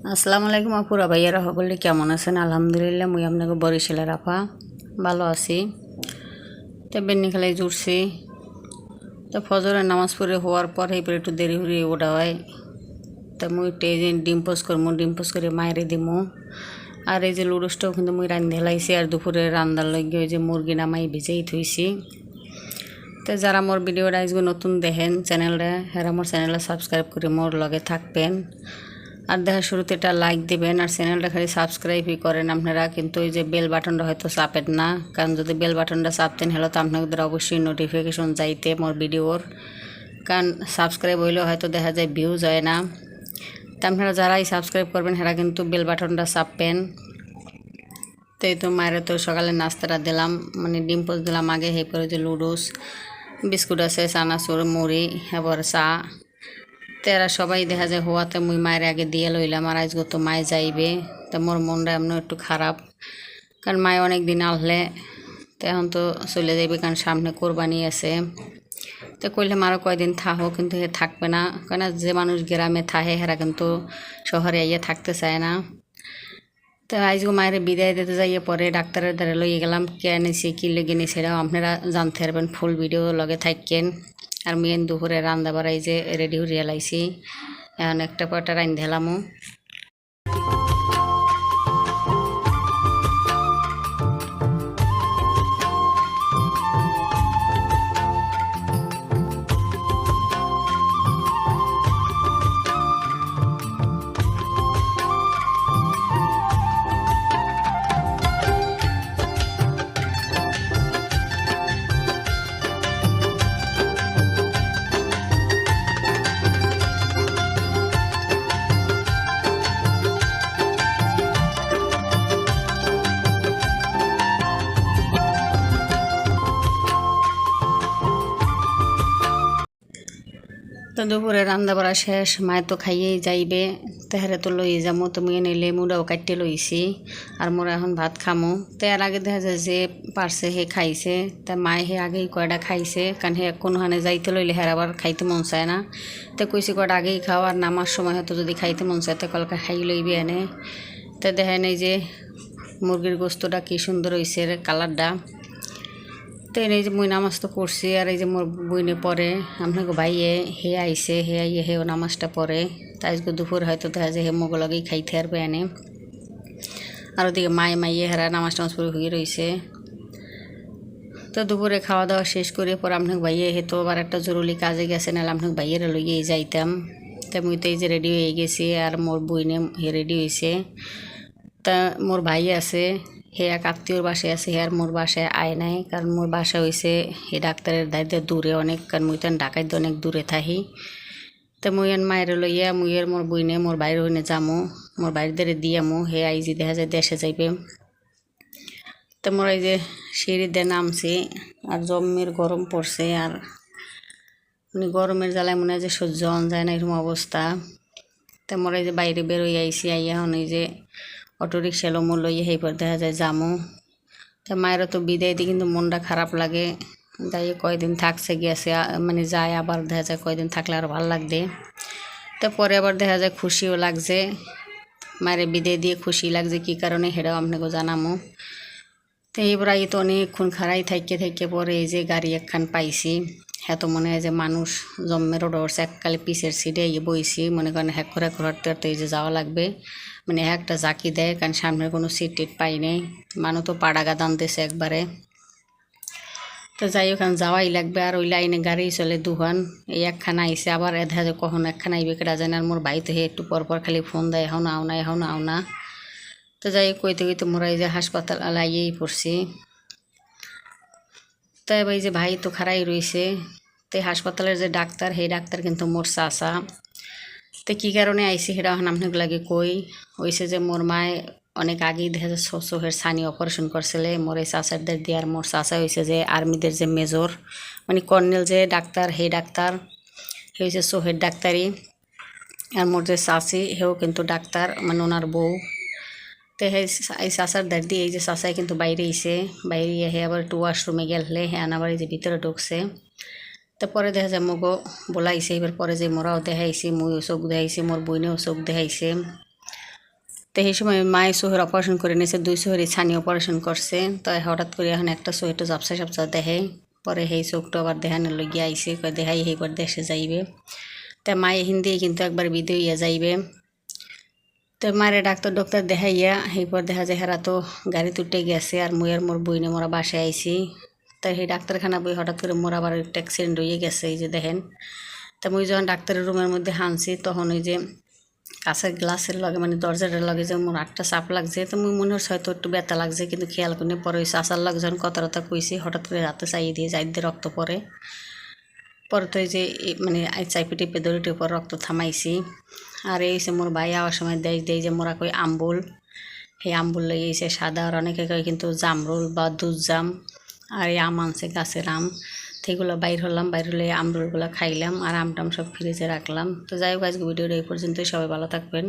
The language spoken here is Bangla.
আসসালামু আলাইকুম আপুরা ভাইয়ারা সকলে কেমন আছেন? আলহামদুলিল্লাহ মুই আপনাকে বরিশালের আপা ভালো আছি। তো বেন্নি খেলাই জুড়ছি। তো ফজরের নামাজ পড়ে হওয়ার পর এইপরে একটু দেরি হয়ে ওঠা হয়। তো মুই একটু এই যে ডিম পোস্ট করবো, ডিম পোস্ট করে মায়েরে দিমু। আর এই যে লুডুসটাও কিন্তু মুই রান্ধে হেলাইছি। আর দুপুরে রান্দার লগে ওই যে মুরগি নামাই ভিজেই থুইছি। তো যারা মোর ভিডিওটা আজকে নতুন দেখেন চ্যানেলটা, হেরা মোর চ্যানেলটা সাবস্ক্রাইব করে মোর লগে থাকবেন। আর দেখা শুরুতে একটা লাইক দিবেন আর চ্যানেলটা খালি সাবস্ক্রাইবই করেন আপনারা, কিন্তু ওই যে বেল বাটনটা হয়তো চাপেন না, কারণ যদি বেল বাটনটা চাপতেন হলে তো আপনাদের অবশ্যই নোটিফিকেশন যাইতে মোর ভিডিওর। কারণ সাবস্ক্রাইব হইলেও হয়তো দেখা যায় ভিউজ হয় না। তা আপনারা যারাই সাবস্ক্রাইব করবেন হেরা কিন্তু বেল বাটনটা চাপবেন। তো এই তো মায়ের তো সকালে নাস্তাটা দিলাম, মানে ডিম পোস্ট দিলাম আগে, এরপরে যে লুডুস বিস্কুট আছে, চানাচুর, মুড়ি, এবার চা। তেরা সবাই দেখা যায় হওয়াতে মুই মায়ের আগে দিয়ে লইলাম। আর আজকে তো মায়ে যাইবে, তো মোর মনটা এমন একটু খারাপ, কারণ মায়ে অনেক দিন আনলে তো এখন তো চলে যাইবে, কারণ সামনে কোরবানি আছে। তো কইলাম আরও কয়দিন থাকো, কিন্তু হে থাকবে না, কেন যে মানুষ গ্রামে থাকে হেরা কিন্তু শহরে আইয়া থাকতে চায় না। তো আজকে মায়ের বিদায় দিতে যাইয়ে পরে ডাক্তারের দ্বারা লইয়ে গেলাম, কে নিছি কী লেগে নিছি সেটাও আপনারা জানতে পারবেন, ফুল ভিডিও লগে থাকেন। আর মেন দুপুরে রান্না বাড়াই যে রেডি হয়ে লাইছি, এখন একটা পরটা রান্ধে হেলামও। তো দুপুরে রান্না বাড়া শেষ, মায়ে তো খাইয়েই যাইবে, তেহারে তো লই যামো। তো মুই এনে লেমুটাও কাটতে লইছি, আর মোরা এখন ভাত খামো। তো এর আগে দেখা যায় যে পারছে হে খাইছে, তা মায়ে হে আগেই কয়টা খাইছে, কারণ হে কোনোখানে যাইতে লইলে হের আবার খাইতে মন চায় না। তো কইছি কয়টা আগেই খাও, আর নামার সময় হয়তো যদি খাইতে মন চায় তো কলকা খাই লইবে এনে। তো দেখেন এই যে মুরগির গোস্তটা কি সুন্দর হয়েছে কালারটা। তো এই যে মুই নামাজ তো পড়ছি, আর এই যে মোর বইনে পড়ে, আপনাকে ভাইয়ে হে আইসে, হে আইয়ে হেও নামাজটা পড়ে। তাই আজকে দুপুর হয়তো দেখা যায় হে মোগো লগেই খাইতে পারবে এনে। আর ওদিকে মাইয়ে হেরা নামাজ টামাজ পড়ে হয়ে রয়েছে। তো দুপুরে খাওয়া দাওয়া শেষ করে পর আপনাকে ভাইয়ে হে তো আবার একটা জরুরি কাজে গেছে, নাহলে আপনাকে ভাইয়েরা লইয়েই যাইতাম। তা মুই তো এই যে রেডি হয়ে গেছি, আর মোর বইনে হে রেডি হয়েছে। তা মোর ভাই আছে, হে এক আত্মীয়র বাসায় আছে, হে আর মোর বাসায় আয় নাই, কারণ মোর বাসা হয়েছে হে ডাক্তারের দায়িত্বে দূরে অনেক, কারণ মুই তো ঢাকায় অনেক দূরে থাকি। তো মুই আর মায়ের লইয়া মুই আর মোর বইনে মোর বাইরে হইনে যামো, মোর বাইরে দিয়ামো, হে আইজি দেখা যায় দেশে যাইবে। তো মোর এই যে সিঁড়িতে নামছি, আর জম্মের গরম পড়ছে, আর মানে গরমের জ্বালায় মনে হয় যে সহ্য হন যায় না এরকম অবস্থা। তো মোর এই যে বাইরে বেরোই আইসি, আইয়া এখন এই যে অটোরিক্সা লোমো লইয়া সেইপর দেখা যায় যামো। তা মায়েরও তো বিদায় দিই, কিন্তু মনটা খারাপ লাগে। যাই কয়দিন থাকছে গিয়েছে, মানে যায় আবার দেখা যায় কয়দিন থাকলে আর ভালো লাগবে। তো পরে আবার দেখা যায় খুশিও লাগছে, মায়ের বিদায় দিয়ে খুশি লাগছে কী কারণে সেটাও আপনাকে জানামো। তো এইবার তো অনেকক্ষণ খাড়াই থাইকে পরে এই যে গাড়ি একখান পাইছি, হ্যাঁ তো মনে হয় যে মানুষ জম্মের উঠছে, এককালে পিসের সিটে বইছি, মনে করেন হ্যাক করে হাঁটতে এই যে যাওয়া লাগবে, মানে একটা জাকি দেয়, কারণ সামনের কোনো সিট টিট পাই নেই, মানুষ তো পাড়াগা দানতেছে একবারে। তো যাই ওখানে যাওয়াই লাগবে, আর ওই লাইনে গাড়ি চলে দুখান, এই একখানা আইসে, আবার এধা যে কখন একখানা আইবে কেটা যায় না। আর মোর বাড়িতে হে একটু পর খালি ফোন দেয়, এখন আও না, এখন আও না। তো যাই কইতে মোরা এই যে হাসপাতাল আলাইয়েই পড়ছি। তো এবার এই যে ভাই তো খারাই রয়েছে, তো হাসপাতালের যে ডাক্তার, সেই ডাক্তার কিন্তু মোর চাচা। তো কী কারণে আইসি সেটা এখন আপনাকে লাগে কই, হয়েছে যে মোর মায় অনেক আগেই দেখা যায় চোখের ছানি অপারেশন করছিলে মোর এই চাচারদের দিয়ে। আর মোর চাচা হয়েছে যে আর্মিদের যে মেজর, মানে কর্নেল যে ডাক্তার, সেই ডাক্তার সে হয়েছে চোখের ডাক্তারি। আর মোর যে চাচি সেও কিন্তু ডাক্তার, মানে ওনার বউ। তো এই চাচার দাদি, এই যে চাচাই কিন্তু বাইরে আইসে, বাইরে হে আবার একটু ওয়াশরুমে গেলে হ্যাঁ আবার এই যে ভিতরে ঢুকছে। তারপরে দেখা যায় মগো বলাইছে, এবার পরে যে মোরাও দেখাইছি, মুইও চোখ দেখাইছি, মোর বইনেও চোখ দেখাইছে। তো সেই সময় মায়ের চোখের অপারেশন করে নিয়েছে, 2 চোখেরই ছানি অপারেশন করছে। তো হঠাৎ করে এখন একটা চোখ একটু ঝাপসা ঝাপসা দেখে, পরে সেই চোখটা আবার দেখানোর লইয়া আইসে, কয় দেখাই সেইবার দেশে যাইবে। তা মায়ে হিন্দি কিন্তু একবার বিদে হইয়া যাইবে। তো মায়ের ডাক্তার দেখাইয়া সেইপর দেখা যায় হেরা তো গাড়ি তুটে গেছে, আর মুই আর মোর বইনে মোরা বাসায় আইছি। তা সেই ডাক্তারখানা বই হঠাৎ করে মোর আবার একটা অ্যাক্সিডেন্ট হয়ে গেছে, এই যে দেখেন। তা মুই যখন ডাক্তারের রুমের মধ্যে হানছি, তখন ওই যে কাঁচের গ্লাসের লগে মানে দরজাটার লগে যে মোর আটটা চাপ লাগছে। তো মুই মনে হচ্ছে হয়তো একটু ব্যথা লাগছে, কিন্তু খেয়াল করি পরে ওই চাচার লগে যখন কথা কইছি, হঠাৎ করে রাতে চাইয়ে দিয়ে যাই দিয়ে রক্ত পরে। পরে তো এই যে মানে চাইপে টিপে দড়িটির উপর রক্ত থামাইছি। আর এই হচ্ছে মোর ভাই আওয়ার সময় দেয় যে মোরা কই আম্বুল, সেই আম্বুল লই এসে সাদা, আর অনেকে কয় কিন্তু জামরুল বা দুধ জাম। আর এই আম আনছে গাছের আম, সেগুলো বাইর হলে আমরুলগুলো খাইলাম, আর আমটাম সব ফ্রিজে রাখলাম। তো যাই হোক, আজকে ভিডিওটা এই পর্যন্তই। সবাই ভালো থাকবেন।